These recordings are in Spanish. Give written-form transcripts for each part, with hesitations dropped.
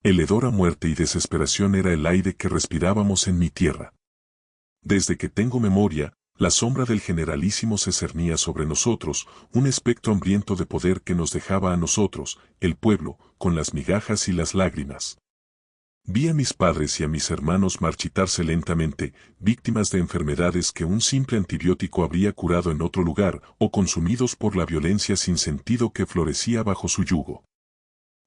El hedor a muerte y desesperación era el aire que respirábamos en mi tierra. Desde que tengo memoria, la sombra del generalísimo se cernía sobre nosotros, un espectro hambriento de poder que nos dejaba a nosotros, el pueblo, con las migajas y las lágrimas. Vi a mis padres y a mis hermanos marchitarse lentamente, víctimas de enfermedades que un simple antibiótico habría curado en otro lugar, o consumidos por la violencia sin sentido que florecía bajo su yugo.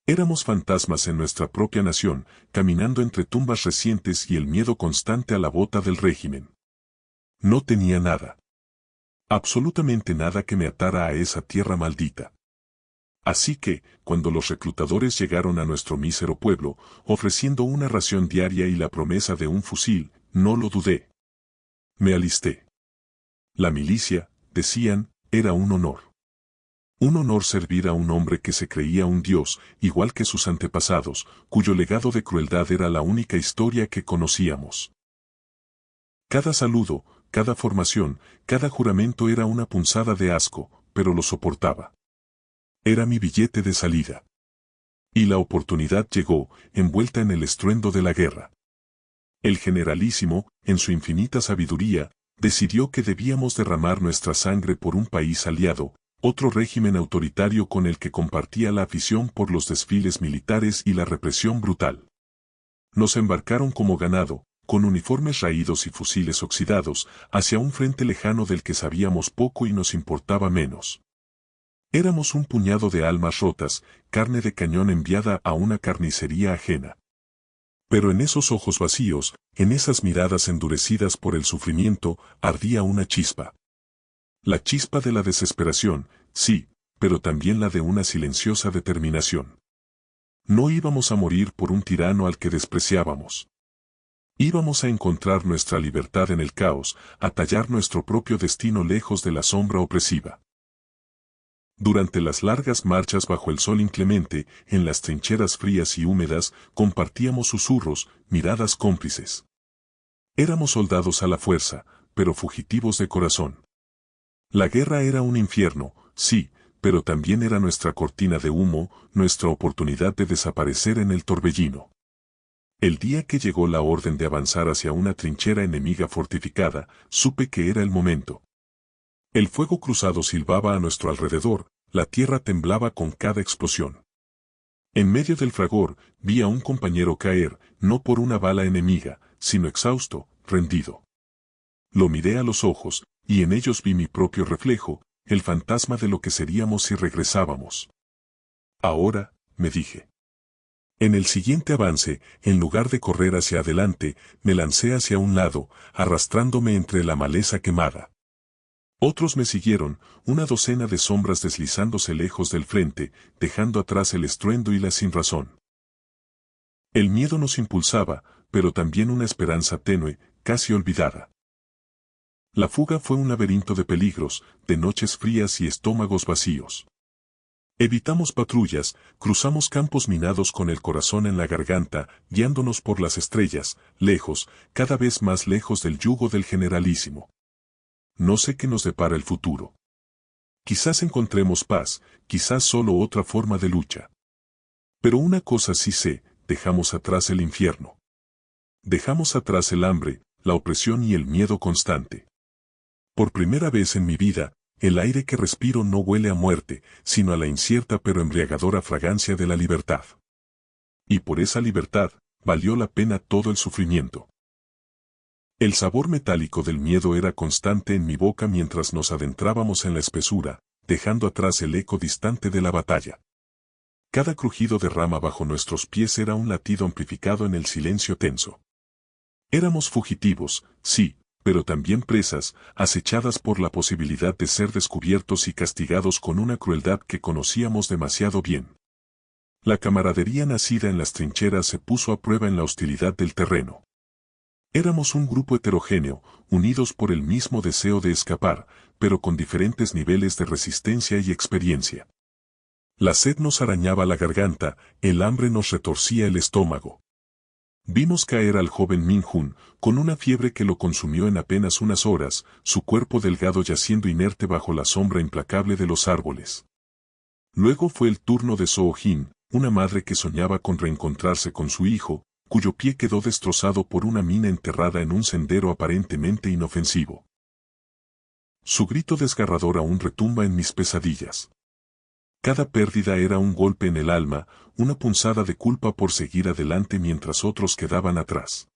Éramos fantasmas en nuestra propia nación, caminando entre tumbas recientes y el miedo constante a la bota del régimen. No tenía nada. Absolutamente nada que me atara a esa tierra maldita. Así que, cuando los reclutadores llegaron a nuestro mísero pueblo, ofreciendo una ración diaria y la promesa de un fusil, no lo dudé. Me alisté. La milicia, decían, era un honor. Un honor servir a un hombre que se creía un dios, igual que sus antepasados, cuyo legado de crueldad era la única historia que conocíamos. Cada saludo, cada formación, cada juramento era una punzada de asco, pero lo soportaba. Era mi billete de salida. Y la oportunidad llegó, envuelta en el estruendo de la guerra. El generalísimo, en su infinita sabiduría, decidió que debíamos derramar nuestra sangre por un país aliado, otro régimen autoritario con el que compartía la afición por los desfiles militares y la represión brutal. Nos embarcaron como ganado, con uniformes raídos y fusiles oxidados, hacia un frente lejano del que sabíamos poco y nos importaba menos. Éramos un puñado de almas rotas, carne de cañón enviada a una carnicería ajena. Pero en esos ojos vacíos, en esas miradas endurecidas por el sufrimiento, ardía una chispa. La chispa de la desesperación, sí, pero también la de una silenciosa determinación. No íbamos a morir por un tirano al que despreciábamos. Íbamos a encontrar nuestra libertad en el caos, a tallar nuestro propio destino lejos de la sombra opresiva. Durante las largas marchas bajo el sol inclemente, en las trincheras frías y húmedas, compartíamos susurros, miradas cómplices. Éramos soldados a la fuerza, pero fugitivos de corazón. La guerra era un infierno, sí, pero también era nuestra cortina de humo, nuestra oportunidad de desaparecer en el torbellino. El día que llegó la orden de avanzar hacia una trinchera enemiga fortificada, supe que era el momento. El fuego cruzado silbaba a nuestro alrededor, la tierra temblaba con cada explosión. En medio del fragor, vi a un compañero caer, no por una bala enemiga, sino exhausto, rendido. Lo miré a los ojos, y en ellos vi mi propio reflejo, el fantasma de lo que seríamos si regresábamos. Ahora, me dije. En el siguiente avance, en lugar de correr hacia adelante, me lancé hacia un lado, arrastrándome entre la maleza quemada. Otros me siguieron, una docena de sombras deslizándose lejos del frente, dejando atrás el estruendo y la sinrazón. El miedo nos impulsaba, pero también una esperanza tenue, casi olvidada. La fuga fue un laberinto de peligros, de noches frías y estómagos vacíos. Evitamos patrullas, cruzamos campos minados con el corazón en la garganta, guiándonos por las estrellas, lejos, cada vez más lejos del yugo del generalísimo. No sé qué nos depara el futuro. Quizás encontremos paz, quizás solo otra forma de lucha. Pero una cosa sí sé, dejamos atrás el infierno. Dejamos atrás el hambre, la opresión y el miedo constante. Por primera vez en mi vida, el aire que respiro no huele a muerte, sino a la incierta pero embriagadora fragancia de la libertad. Y por esa libertad, valió la pena todo el sufrimiento. El sabor metálico del miedo era constante en mi boca mientras nos adentrábamos en la espesura, dejando atrás el eco distante de la batalla. Cada crujido de rama bajo nuestros pies era un latido amplificado en el silencio tenso. Éramos fugitivos, sí, pero también presas, acechadas por la posibilidad de ser descubiertos y castigados con una crueldad que conocíamos demasiado bien. La camaradería nacida en las trincheras se puso a prueba en la hostilidad del terreno. Éramos un grupo heterogéneo, unidos por el mismo deseo de escapar, pero con diferentes niveles de resistencia y experiencia. La sed nos arañaba la garganta, el hambre nos retorcía el estómago. Vimos caer al joven Min-Hun, con una fiebre que lo consumió en apenas unas horas, su cuerpo delgado yaciendo inerte bajo la sombra implacable de los árboles. Luego fue el turno de Soo-Jin, una madre que soñaba con reencontrarse con su hijo, cuyo pie quedó destrozado por una mina enterrada en un sendero aparentemente inofensivo. Su grito desgarrador aún retumba en mis pesadillas. Cada pérdida era un golpe en el alma, una punzada de culpa por seguir adelante mientras otros quedaban atrás.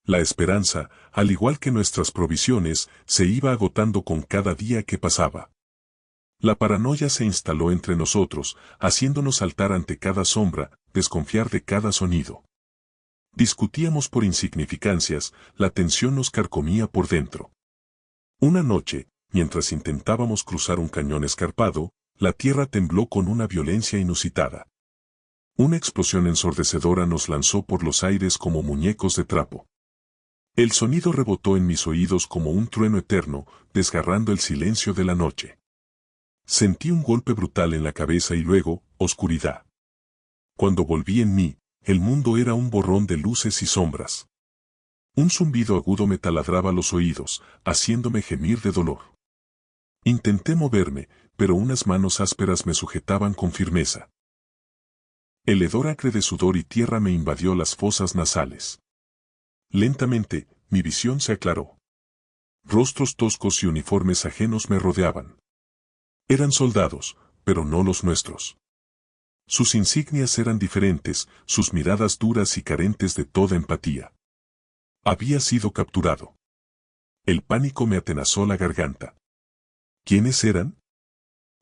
La esperanza, al igual que nuestras provisiones, se iba agotando con cada día que pasaba. La paranoia se instaló entre nosotros, haciéndonos saltar ante cada sombra, desconfiar de cada sonido. Discutíamos por insignificancias, la tensión nos carcomía por dentro. Una noche, mientras intentábamos cruzar un cañón escarpado, la tierra tembló con una violencia inusitada. Una explosión ensordecedora nos lanzó por los aires como muñecos de trapo. El sonido rebotó en mis oídos como un trueno eterno, desgarrando el silencio de la noche. Sentí un golpe brutal en la cabeza y luego, oscuridad. Cuando volví en mí, el mundo era un borrón de luces y sombras. Un zumbido agudo me taladraba los oídos, haciéndome gemir de dolor. Intenté moverme, pero unas manos ásperas me sujetaban con firmeza. El hedor acre de sudor y tierra me invadió las fosas nasales. Lentamente, mi visión se aclaró. Rostros toscos y uniformes ajenos me rodeaban. Eran soldados, pero no los nuestros. Sus insignias eran diferentes, sus miradas duras y carentes de toda empatía. Había sido capturado. El pánico me atenazó la garganta. ¿Quiénes eran?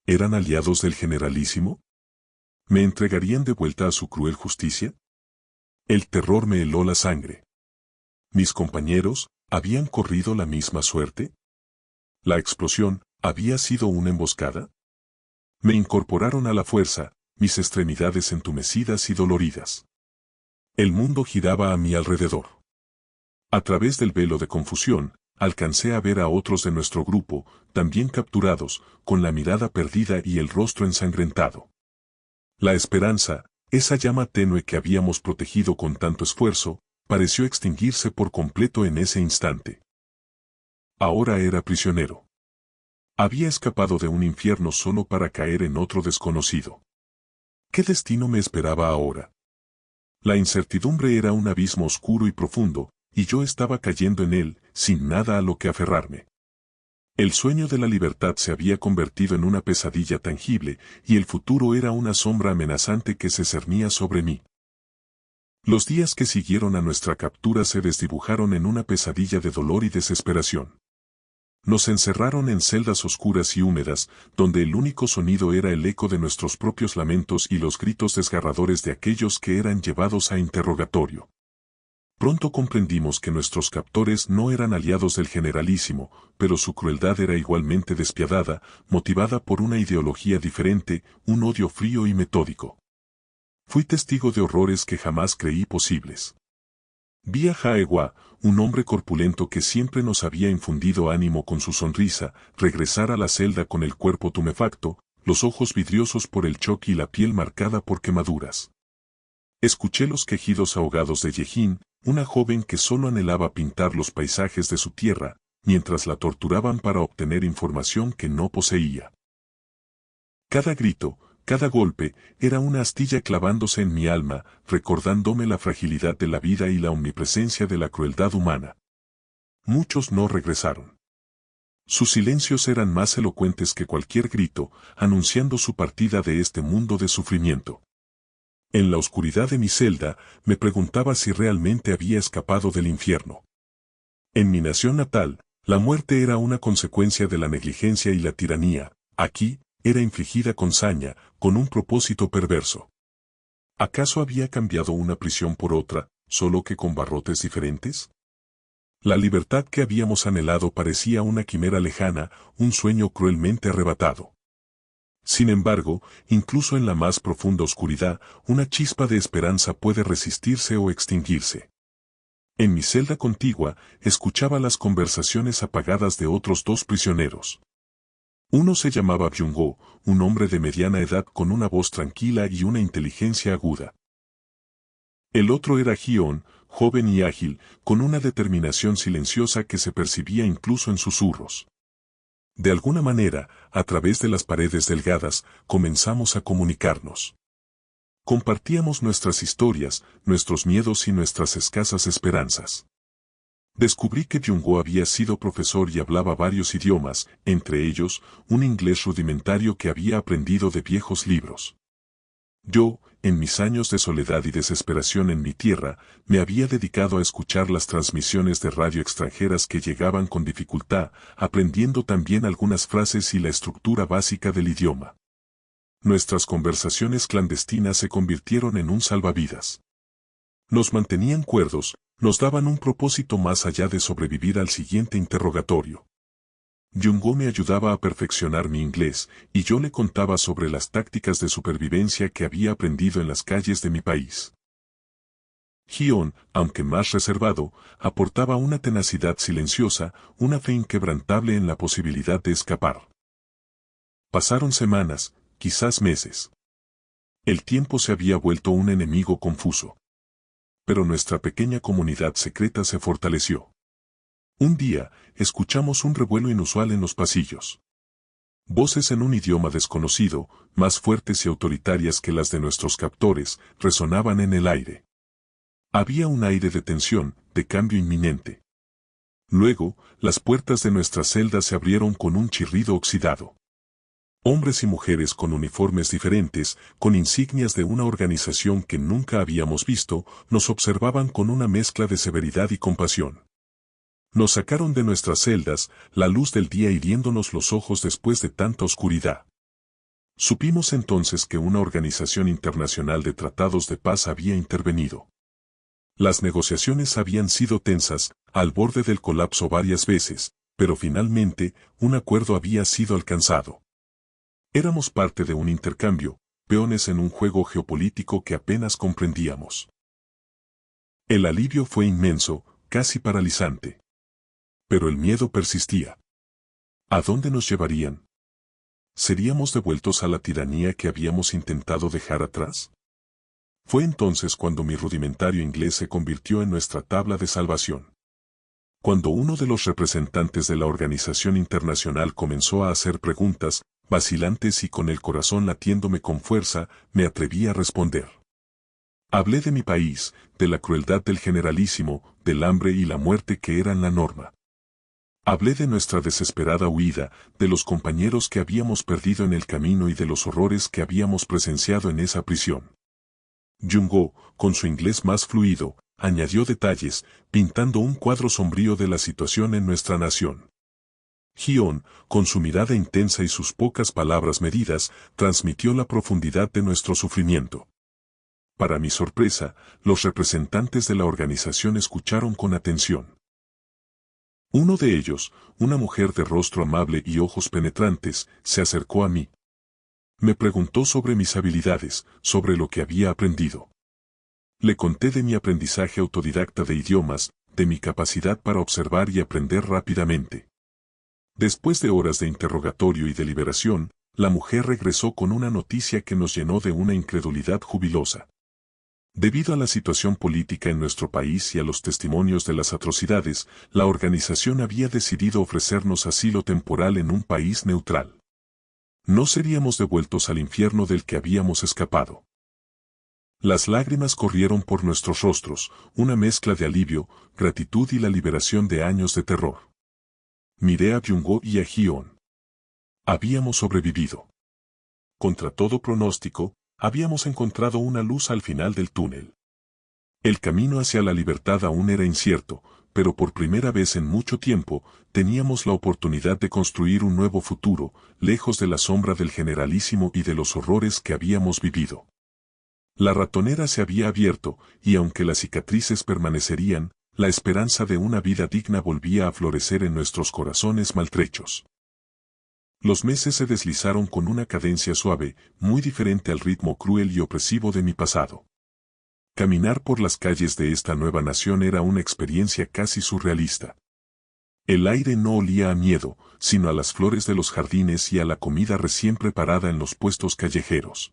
¿Eran aliados del generalísimo? ¿Me entregarían de vuelta a su cruel justicia? El terror me heló la sangre. ¿Mis compañeros habían corrido la misma suerte? ¿La explosión había sido una emboscada? Me incorporaron a la fuerza, mis extremidades entumecidas y doloridas. El mundo giraba a mi alrededor. A través del velo de confusión, alcancé a ver a otros de nuestro grupo, también capturados, con la mirada perdida y el rostro ensangrentado. La esperanza, esa llama tenue que habíamos protegido con tanto esfuerzo, pareció extinguirse por completo en ese instante. Ahora era prisionero. Había escapado de un infierno solo para caer en otro desconocido. ¿Qué destino me esperaba ahora? La incertidumbre era un abismo oscuro y profundo, y yo estaba cayendo en él, sin nada a lo que aferrarme. El sueño de la libertad se había convertido en una pesadilla tangible, y el futuro era una sombra amenazante que se cernía sobre mí. Los días que siguieron a nuestra captura se desdibujaron en una pesadilla de dolor y desesperación. Nos encerraron en celdas oscuras y húmedas, donde el único sonido era el eco de nuestros propios lamentos y los gritos desgarradores de aquellos que eran llevados a interrogatorio. Pronto comprendimos que nuestros captores no eran aliados del generalísimo, pero su crueldad era igualmente despiadada, motivada por una ideología diferente, un odio frío y metódico. Fui testigo de horrores que jamás creí posibles. Vi a Jaewa, un hombre corpulento que siempre nos había infundido ánimo con su sonrisa, regresar a la celda con el cuerpo tumefacto, los ojos vidriosos por el choque y la piel marcada por quemaduras. Escuché los quejidos ahogados de Yehin, una joven que solo anhelaba pintar los paisajes de su tierra, mientras la torturaban para obtener información que no poseía. Cada grito, cada golpe, era una astilla clavándose en mi alma, recordándome la fragilidad de la vida y la omnipresencia de la crueldad humana. Muchos no regresaron. Sus silencios eran más elocuentes que cualquier grito, anunciando su partida de este mundo de sufrimiento. En la oscuridad de mi celda, me preguntaba si realmente había escapado del infierno. En mi nación natal, la muerte era una consecuencia de la negligencia y la tiranía. Aquí, era infligida con saña, con un propósito perverso. ¿Acaso había cambiado una prisión por otra, solo que con barrotes diferentes? La libertad que habíamos anhelado parecía una quimera lejana, un sueño cruelmente arrebatado. Sin embargo, incluso en la más profunda oscuridad, una chispa de esperanza puede resistirse o extinguirse. En mi celda contigua, escuchaba las conversaciones apagadas de otros dos prisioneros. Uno se llamaba Byung-go, un hombre de mediana edad con una voz tranquila y una inteligencia aguda. El otro era Hyun, joven y ágil, con una determinación silenciosa que se percibía incluso en susurros. De alguna manera, a través de las paredes delgadas, comenzamos a comunicarnos. Compartíamos nuestras historias, nuestros miedos y nuestras escasas esperanzas. Descubrí que Jung-Woo había sido profesor y hablaba varios idiomas, entre ellos, un inglés rudimentario que había aprendido de viejos libros. Yo, en mis años de soledad y desesperación en mi tierra, me había dedicado a escuchar las transmisiones de radio extranjeras que llegaban con dificultad, aprendiendo también algunas frases y la estructura básica del idioma. Nuestras conversaciones clandestinas se convirtieron en un salvavidas. Nos mantenían cuerdos, nos daban un propósito más allá de sobrevivir al siguiente interrogatorio. Jung-Woo me ayudaba a perfeccionar mi inglés, y yo le contaba sobre las tácticas de supervivencia que había aprendido en las calles de mi país. Hyun, aunque más reservado, aportaba una tenacidad silenciosa, una fe inquebrantable en la posibilidad de escapar. Pasaron semanas, quizás meses. El tiempo se había vuelto un enemigo confuso. Pero nuestra pequeña comunidad secreta se fortaleció. Un día, escuchamos un revuelo inusual en los pasillos. Voces en un idioma desconocido, más fuertes y autoritarias que las de nuestros captores, resonaban en el aire. Había un aire de tensión, de cambio inminente. Luego, las puertas de nuestra celda se abrieron con un chirrido oxidado. Hombres y mujeres con uniformes diferentes, con insignias de una organización que nunca habíamos visto, nos observaban con una mezcla de severidad y compasión. Nos sacaron de nuestras celdas, la luz del día hiriéndonos los ojos después de tanta oscuridad. Supimos entonces que una organización internacional de tratados de paz había intervenido. Las negociaciones habían sido tensas, al borde del colapso varias veces, pero finalmente, un acuerdo había sido alcanzado. Éramos parte de un intercambio, peones en un juego geopolítico que apenas comprendíamos. El alivio fue inmenso, casi paralizante. Pero el miedo persistía. ¿A dónde nos llevarían? ¿Seríamos devueltos a la tiranía que habíamos intentado dejar atrás? Fue entonces cuando mi rudimentario inglés se convirtió en nuestra tabla de salvación. Cuando uno de los representantes de la organización internacional comenzó a hacer preguntas, vacilantes y con el corazón latiéndome con fuerza, me atreví a responder. Hablé de mi país, de la crueldad del generalísimo, del hambre y la muerte que eran la norma. Hablé de nuestra desesperada huida, de los compañeros que habíamos perdido en el camino y de los horrores que habíamos presenciado en esa prisión. Jung-Woo, con su inglés más fluido, añadió detalles, pintando un cuadro sombrío de la situación en nuestra nación. Hyun, con su mirada intensa y sus pocas palabras medidas, transmitió la profundidad de nuestro sufrimiento. Para mi sorpresa, los representantes de la organización escucharon con atención. Uno de ellos, una mujer de rostro amable y ojos penetrantes, se acercó a mí. Me preguntó sobre mis habilidades, sobre lo que había aprendido. Le conté de mi aprendizaje autodidacta de idiomas, de mi capacidad para observar y aprender rápidamente. Después de horas de interrogatorio y deliberación, la mujer regresó con una noticia que nos llenó de una incredulidad jubilosa. Debido a la situación política en nuestro país y a los testimonios de las atrocidades, la organización había decidido ofrecernos asilo temporal en un país neutral. No seríamos devueltos al infierno del que habíamos escapado. Las lágrimas corrieron por nuestros rostros, una mezcla de alivio, gratitud y la liberación de años de terror. Miré a Jung-Woo y a Hyun. Habíamos sobrevivido. Contra todo pronóstico, habíamos encontrado una luz al final del túnel. El camino hacia la libertad aún era incierto, pero por primera vez en mucho tiempo, teníamos la oportunidad de construir un nuevo futuro, lejos de la sombra del generalísimo y de los horrores que habíamos vivido. La ratonera se había abierto, y aunque las cicatrices permanecerían, la esperanza de una vida digna volvía a florecer en nuestros corazones maltrechos. Los meses se deslizaron con una cadencia suave, muy diferente al ritmo cruel y opresivo de mi pasado. Caminar por las calles de esta nueva nación era una experiencia casi surrealista. El aire no olía a miedo, sino a las flores de los jardines y a la comida recién preparada en los puestos callejeros.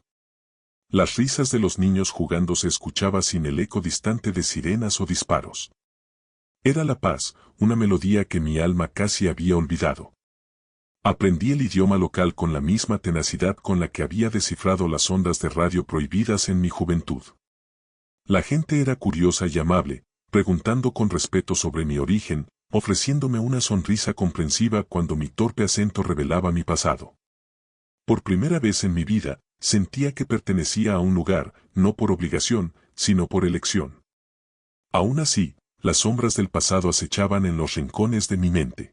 Las risas de los niños jugando se escuchaba sin el eco distante de sirenas o disparos. Era la paz, una melodía que mi alma casi había olvidado. Aprendí el idioma local con la misma tenacidad con la que había descifrado las ondas de radio prohibidas en mi juventud. La gente era curiosa y amable, preguntando con respeto sobre mi origen, ofreciéndome una sonrisa comprensiva cuando mi torpe acento revelaba mi pasado. Por primera vez en mi vida, sentía que pertenecía a un lugar, no por obligación, sino por elección. Aún así, las sombras del pasado acechaban en los rincones de mi mente.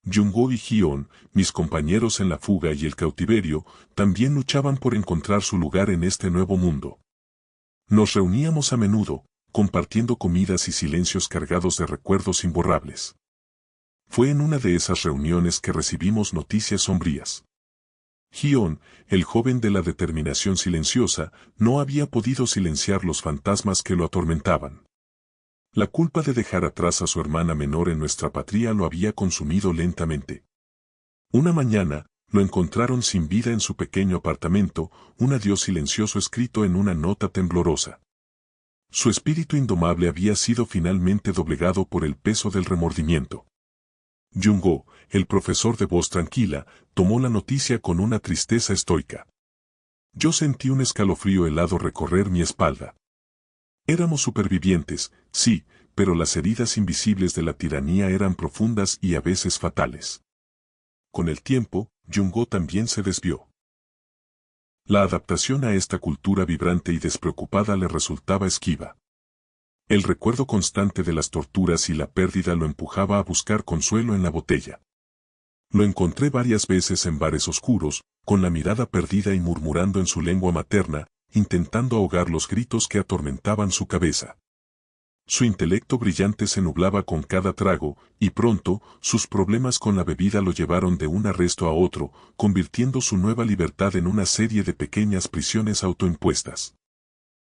Jung-Go y Hyeon, mis compañeros en la fuga y el cautiverio, también luchaban por encontrar su lugar en este nuevo mundo. Nos reuníamos a menudo, compartiendo comidas y silencios cargados de recuerdos imborrables. Fue en una de esas reuniones que recibimos noticias sombrías. Hyeon, el joven de la determinación silenciosa, no había podido silenciar los fantasmas que lo atormentaban. La culpa de dejar atrás a su hermana menor en nuestra patria lo había consumido lentamente. Una mañana, lo encontraron sin vida en su pequeño apartamento, un adiós silencioso escrito en una nota temblorosa. Su espíritu indomable había sido finalmente doblegado por el peso del remordimiento. Jung-Go, el profesor de voz tranquila, tomó la noticia con una tristeza estoica. Yo sentí un escalofrío helado recorrer mi espalda. Éramos supervivientes, sí, pero las heridas invisibles de la tiranía eran profundas y a veces fatales. Con el tiempo, Jung-Go también se desvió. La adaptación a esta cultura vibrante y despreocupada le resultaba esquiva. El recuerdo constante de las torturas y la pérdida lo empujaba a buscar consuelo en la botella. Lo encontré varias veces en bares oscuros, con la mirada perdida y murmurando en su lengua materna, intentando ahogar los gritos que atormentaban su cabeza. Su intelecto brillante se nublaba con cada trago, y pronto, sus problemas con la bebida lo llevaron de un arresto a otro, convirtiendo su nueva libertad en una serie de pequeñas prisiones autoimpuestas.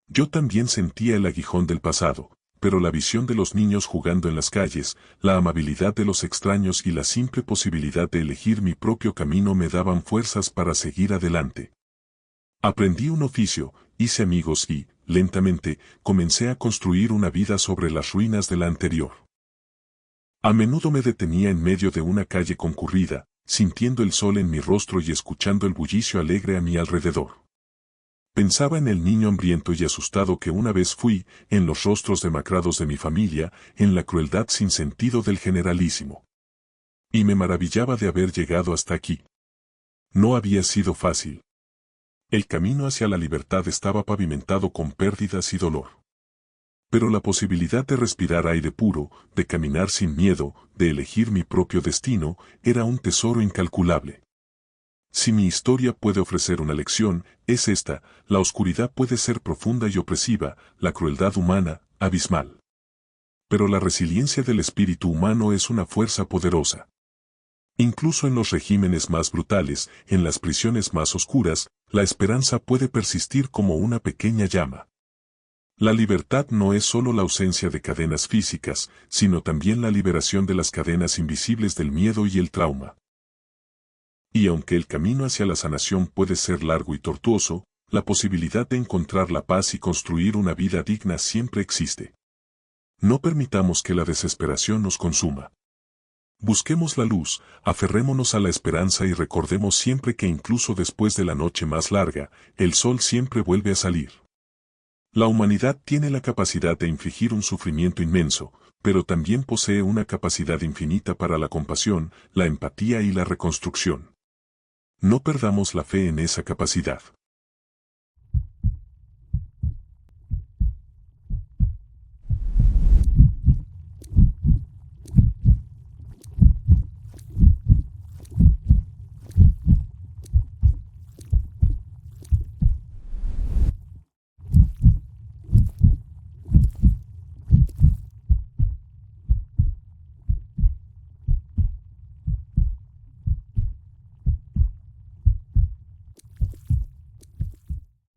Yo también sentía el aguijón del pasado, pero la visión de los niños jugando en las calles, la amabilidad de los extraños y la simple posibilidad de elegir mi propio camino me daban fuerzas para seguir adelante. Aprendí un oficio, hice amigos y, lentamente, comencé a construir una vida sobre las ruinas de la anterior. A menudo me detenía en medio de una calle concurrida, sintiendo el sol en mi rostro y escuchando el bullicio alegre a mi alrededor. Pensaba en el niño hambriento y asustado que una vez fui, en los rostros demacrados de mi familia, en la crueldad sin sentido del generalísimo. Y me maravillaba de haber llegado hasta aquí. No había sido fácil. El camino hacia la libertad estaba pavimentado con pérdidas y dolor. Pero la posibilidad de respirar aire puro, de caminar sin miedo, de elegir mi propio destino, era un tesoro incalculable. Si mi historia puede ofrecer una lección, es esta: la oscuridad puede ser profunda y opresiva, la crueldad humana, abismal. Pero la resiliencia del espíritu humano es una fuerza poderosa. Incluso en los regímenes más brutales, en las prisiones más oscuras, la esperanza puede persistir como una pequeña llama. La libertad no es solo la ausencia de cadenas físicas, sino también la liberación de las cadenas invisibles del miedo y el trauma. Y aunque el camino hacia la sanación puede ser largo y tortuoso, la posibilidad de encontrar la paz y construir una vida digna siempre existe. No permitamos que la desesperación nos consuma. Busquemos la luz, aferrémonos a la esperanza y recordemos siempre que incluso después de la noche más larga, el sol siempre vuelve a salir. La humanidad tiene la capacidad de infligir un sufrimiento inmenso, pero también posee una capacidad infinita para la compasión, la empatía y la reconstrucción. No perdamos la fe en esa capacidad.